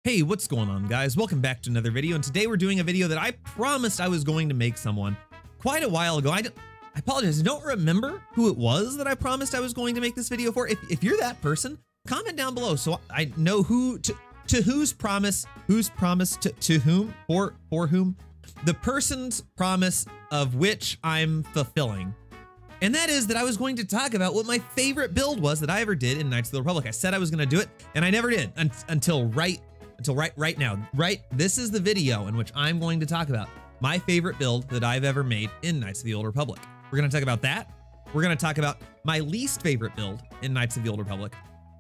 Hey, what's going on, guys? Welcome back to another video, and today we're doing a video that I promised I was going to make someone quite a while ago. I apologize, I don't remember who it was that I promised I was going to make this video for. If you're that person, comment down below so I know who to whose promise to whom, for whom, the person's promise of which I'm fulfilling. And that is that I was going to talk about what my favorite build was that I ever did in Knights of the Republic. I said I was going to do it, and I never did until right now. This is the video in which I'm going to talk about my favorite build that I've ever made in Knights of the Old Republic. We're going to talk about that. We're going to talk about my least favorite build in Knights of the Old Republic.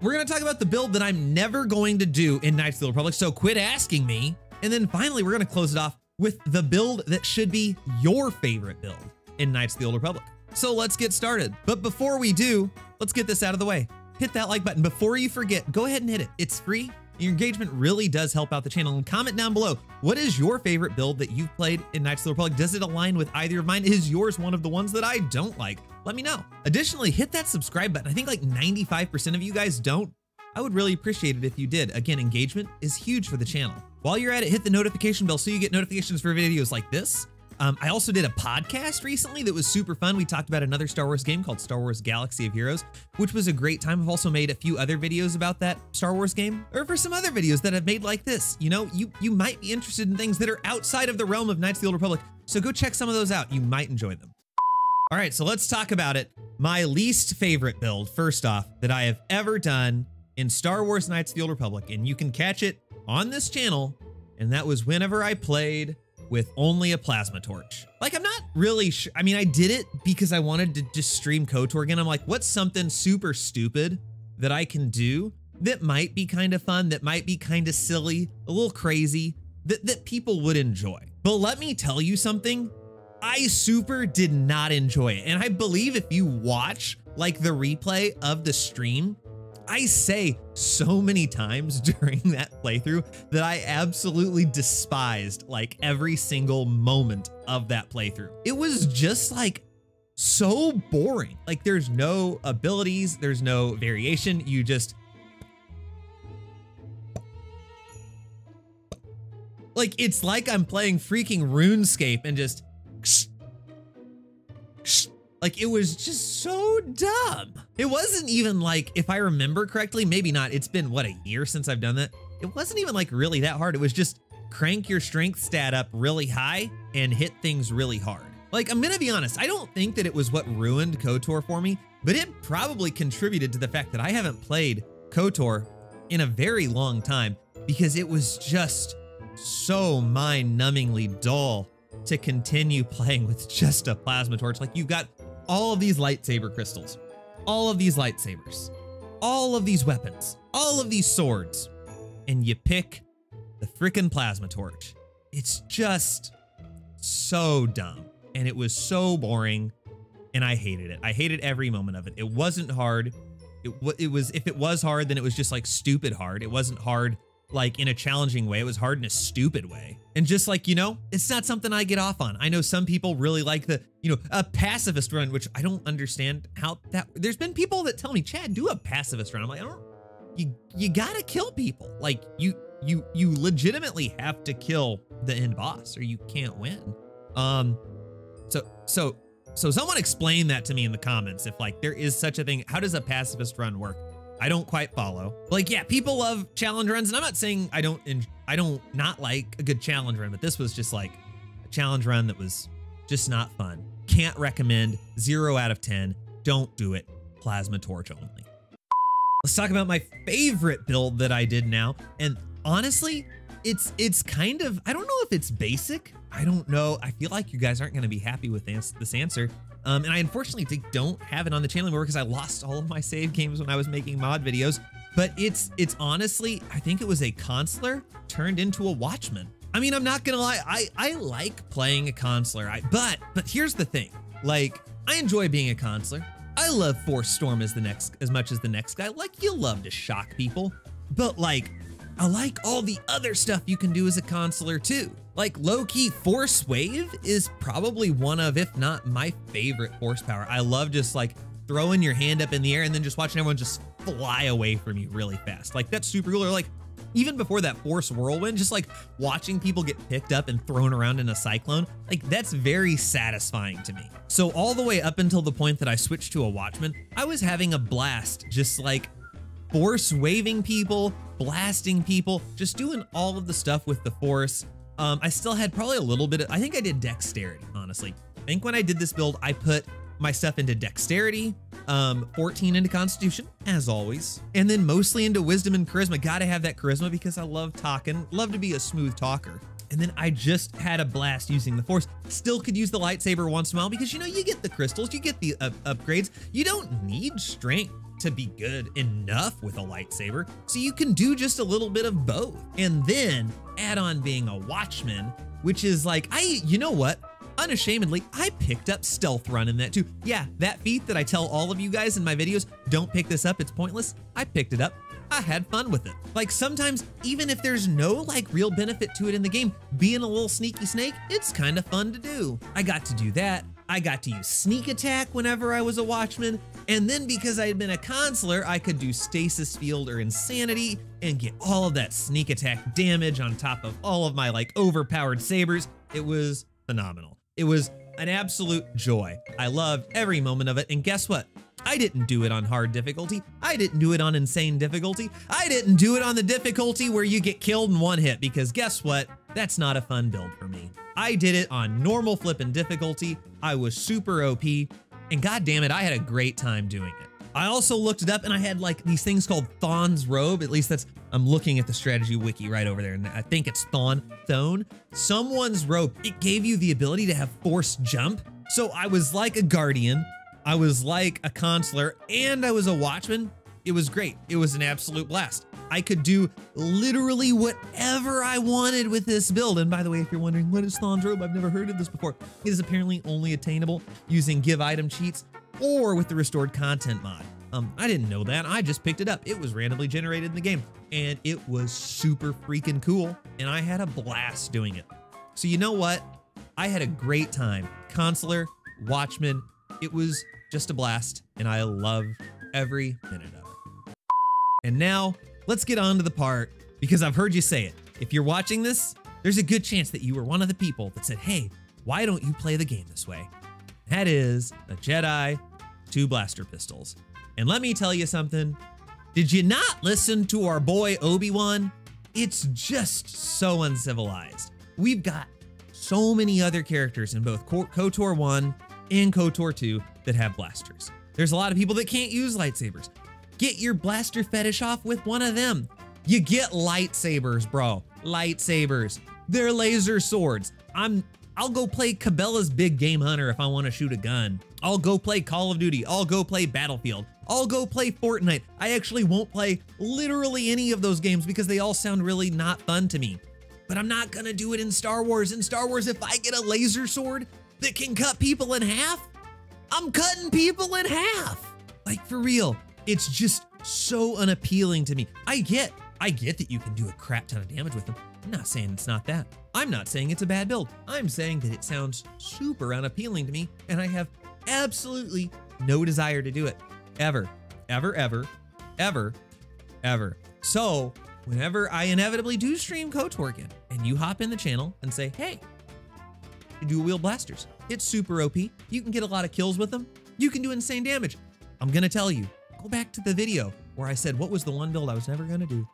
We're going to talk about the build that I'm never going to do in Knights of the Old Republic, so quit asking me. And then finally, we're going to close it off with the build that should be your favorite build in Knights of the Old Republic. So let's get started. But before we do, let's get this out of the way. Hit that like button. Before you forget, go ahead and hit it. It's free. Your engagement really does help out the channel. And comment down below, what is your favorite build that you've played in Knights of the Republic? Does it align with either of mine? Is yours one of the ones that I don't like? Let me know. Additionally, hit that subscribe button. I think like 95% of you guys don't. I would really appreciate it if you did. Again, engagement is huge for the channel. While you're at it, hit the notification bell so you get notifications for videos like this. I also did a podcast recently that was super fun. We talked about another Star Wars game called Star Wars Galaxy of Heroes, which was a great time. I've also made a few other videos about that Star Wars game, or for some other videos that I've made like this. You know, you might be interested in things that are outside of the realm of Knights of the Old Republic, so go check some of those out. You might enjoy them. All right, so let's talk about it. My least favorite build, first off, that I have ever done in Star Wars Knights of the Old Republic, and you can catch it on this channel, and that was whenever I played with only a plasma torch. Like, I'm not really sure. I mean, I did it because I wanted to just stream KOTOR again. I'm like, what's something super stupid that I can do that might be kind of fun, that might be kind of silly, a little crazy, that people would enjoy? But let me tell you something, I super did not enjoy it. And I believe if you watch like the replay of the stream, I say so many times during that playthrough that I absolutely despised like every single moment of that playthrough. It was just like so boring. Like, there's no abilities, there's no variation. You just like, it's like I'm playing freaking RuneScape and just like, it was just so dumb. It wasn't even like, if I remember correctly, maybe not, it's been what, a year since I've done that? It wasn't even like really that hard. It was just crank your strength stat up really high and hit things really hard. Like, I'm gonna be honest, I don't think that it was what ruined KOTOR for me, but it probably contributed to the fact that I haven't played KOTOR in a very long time, because it was just so mind-numbingly dull to continue playing with just a plasma torch. Like, you've got all of these lightsaber crystals, all of these lightsabers, all of these weapons, all of these swords, and you pick the frickin' plasma torch. It's just so dumb, and it was so boring, and I hated it. I hated every moment of it. It wasn't hard. It was, if it was hard, then it was just like stupid hard. It wasn't hard like in a challenging way. It was hard in a stupid way. And just like, you know, it's not something I get off on. I know some people really like the, you know, a pacifist run, which I don't understand how that, there's been people that tell me, Chad, do a pacifist run. I'm like, I don't, you gotta kill people. Like, you legitimately have to kill the end boss or you can't win. So someone explain that to me in the comments. If like there is such a thing, how does a pacifist run work? I don't quite follow. Like, yeah, people love challenge runs, and I'm not saying I don't not like a good challenge run, but this was just like a challenge run that was just not fun. Can't recommend, 0 out of 10. Don't do it. Plasma torch only. Let's talk about my favorite build that I did now. And honestly, it's kind of, I don't know if it's basic. I don't know. I feel like you guys aren't going to be happy with this answer. And I unfortunately don't have it on the channel anymore because I lost all of my save games when I was making mod videos. But it's honestly, I think it was a consular turned into a watchman. I mean, I'm not gonna lie, I like playing a consular. But here's the thing, like, I enjoy being a consular. I love Force Storm as much as the next guy. Like, you love to shock people, but like, I like all the other stuff you can do as a consular too. Like, low-key, Force Wave is probably one of, if not my favorite force power. I love just like throwing your hand up in the air and then just watching everyone just fly away from you really fast. Like, that's super cool. Or like Even before that Force Whirlwind, just like watching people get picked up and thrown around in a cyclone, like that's very satisfying to me. So all the way up until the point that I switched to a Watchman, I was having a blast, just like Force waving people, blasting people, just doing all of the stuff with the Force. I still had probably a little bit of, I think I did dexterity, honestly. I think when I did this build, I put my stuff into dexterity, 14 into constitution, as always, and then mostly into wisdom and charisma. Gotta have that charisma because I love talking, love to be a smooth talker. And then I just had a blast using the Force. Still could use the lightsaber once in a while because, you know, you get the crystals, you get the upgrades. You don't need strength to be good enough with a lightsaber, so you can do just a little bit of both. And then add on being a Watchman, which is like, you know what? Unashamedly, I picked up Stealth Run in that too. Yeah, that feat that I tell all of you guys in my videos, don't pick this up, it's pointless. I picked it up. I had fun with it. Like sometimes, even if there's no like real benefit to it in the game, being a little sneaky snake, it's kind of fun to do. I got to do that. I got to use sneak attack whenever I was a Watchman. And then because I had been a consular, I could do stasis field or insanity and get all of that sneak attack damage on top of all of my like overpowered sabers. It was phenomenal. It was an absolute joy. I loved every moment of it. And guess what? I didn't do it on hard difficulty. I didn't do it on insane difficulty. I didn't do it on the difficulty where you get killed in one hit, because guess what? That's not a fun build for me. I did it on normal flipping difficulty. I was super OP, and god damn it, I had a great time doing it. I also looked it up and I had like these things called Thon's Robe. At least that's, I'm looking at the strategy wiki right over there, and I think it's Thone. Someone's robe. It gave you the ability to have force jump. So I was like a guardian, I was like a consular, and I was a Watchman. It was great. It was an absolute blast. I could do literally whatever I wanted with this build. And by the way, if you're wondering, what is Thon's Robe? I've never heard of this before. It is apparently only attainable using give item cheats or with the restored content mod. I didn't know that. I just picked it up. It was randomly generated in the game, and it was super freaking cool, and I had a blast doing it. So you know what? I had a great time. Consular, Watchman, it was just a blast, and I love every minute of it. And now, let's get on to the part, because I've heard you say it. If you're watching this, there's a good chance that you were one of the people that said, hey, why don't you play the game this way? That is a Jedi, 2 blaster pistols. And let me tell you something. Did you not listen to our boy Obi-Wan? It's just so uncivilized. We've got so many other characters in both KOTOR 1 and KOTOR 2 that have blasters. There's a lot of people that can't use lightsabers. Get your blaster fetish off with one of them. You get lightsabers, bro. Lightsabers. They're laser swords. I'll go play Cabela's Big Game Hunter if I want to shoot a gun. I'll go play Call of Duty. I'll go play Battlefield. I'll go play Fortnite. I actually won't play literally any of those games because they all sound really not fun to me. But I'm not gonna do it in Star Wars. In Star Wars, if I get a laser sword that can cut people in half, I'm cutting people in half. Like, for real. It's just so unappealing to me. I get that you can do a crap ton of damage with them. I'm not saying it's not that. I'm not saying it's a bad build. I'm saying that it sounds super unappealing to me, and I have absolutely no desire to do it. Ever, ever, ever, ever, ever. So whenever I inevitably do stream KOTOR again, and you hop in the channel and say, hey, dual wield blasters, it's super OP. You can get a lot of kills with them. You can do insane damage. I'm gonna tell you, go back to the video where I said what was the one build I was never gonna do.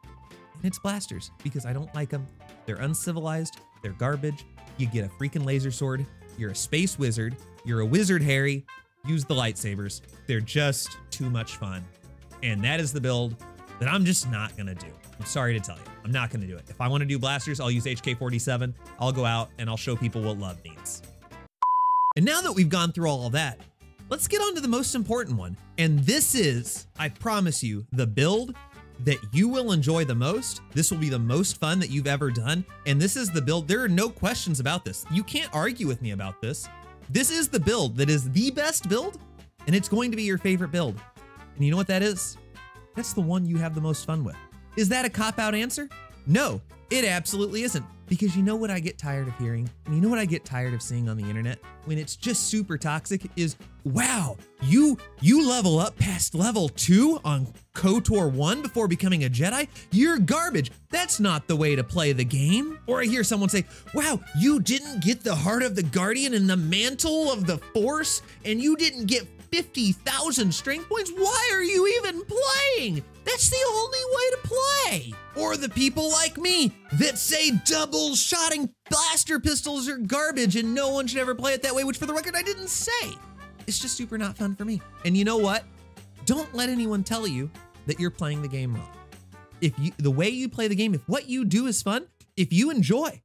And it's blasters, because I don't like them. They're uncivilized, they're garbage. You get a freaking laser sword, you're a space wizard, you're a wizard Harry, use the lightsabers. They're just too much fun. And that is the build that I'm just not gonna do. I'm sorry to tell you, I'm not gonna do it. If I wanna do blasters, I'll use HK-47. I'll go out and I'll show people what love means. And now that we've gone through all of that, let's get on to the most important one. And this is, I promise you, the build that you will enjoy the most. This will be the most fun that you've ever done. And this is the build, there are no questions about this. You can't argue with me about this. This is the build that is the best build, and it's going to be your favorite build. And you know what that is? That's the one you have the most fun with. Is that a cop-out answer? No, it absolutely isn't. Because you know what I get tired of hearing, and you know what I get tired of seeing on the internet when it's just super toxic is, wow, you level up past level 2 on KOTOR 1 before becoming a Jedi? You're garbage. That's not the way to play the game. Or I hear someone say, wow, you didn't get the Heart of the Guardian and the Mantle of the Force, and you didn't get 50,000 strength points. Why are you even playing? That's the only way to play. Or the people like me that say double-shotting blaster pistols are garbage and no one should ever play it that way, which for the record, I didn't say. It's just super not fun for me. And you know what? Don't let anyone tell you that you're playing the game wrong. The way you play the game, if what you do is fun, if you enjoy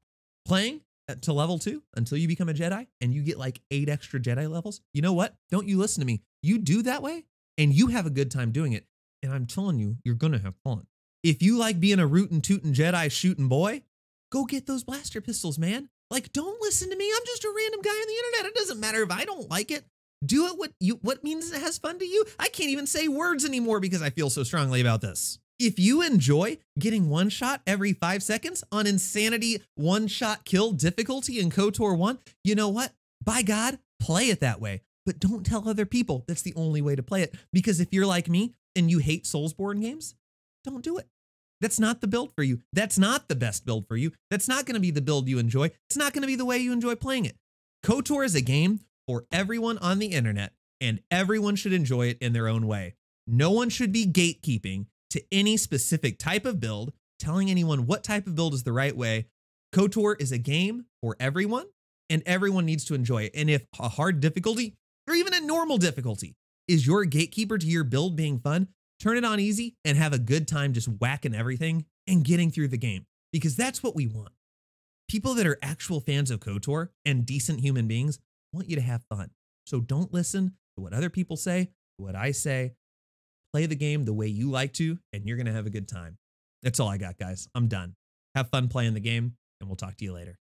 playing to level 2 until you become a Jedi and you get like 8 extra Jedi levels, you know what? Don't you listen to me. You do that way and you have a good time doing it. And I'm telling you, you're gonna have fun. If you like being a rootin' tootin' Jedi shooting boy, go get those blaster pistols, man. Like, don't listen to me. I'm just a random guy on the internet. It doesn't matter if I don't like it. Do it what means it has fun to you. I can't even say words anymore because I feel so strongly about this. If you enjoy getting one shot every 5 seconds on insanity one-shot kill difficulty in KOTOR 1, you know what? By God, play it that way. But don't tell other people that's the only way to play it. Because if you're like me and you hate Soulsborne games, don't do it. That's not the build for you. That's not the best build for you. That's not going to be the build you enjoy. It's not going to be the way you enjoy playing it. KOTOR is a game for everyone on the internet, and everyone should enjoy it in their own way. No one should be gatekeeping to any specific type of build, telling anyone what type of build is the right way. KOTOR is a game for everyone, and everyone needs to enjoy it. And if a hard difficulty, or even a normal difficulty, is your gatekeeper to your build being fun, turn it on easy and have a good time just whacking everything and getting through the game, because that's what we want. People that are actual fans of KOTOR and decent human beings want you to have fun. So don't listen to what other people say, what I say. Play the game the way you like to, and you're going to have a good time. That's all I got, guys. I'm done. Have fun playing the game, and we'll talk to you later.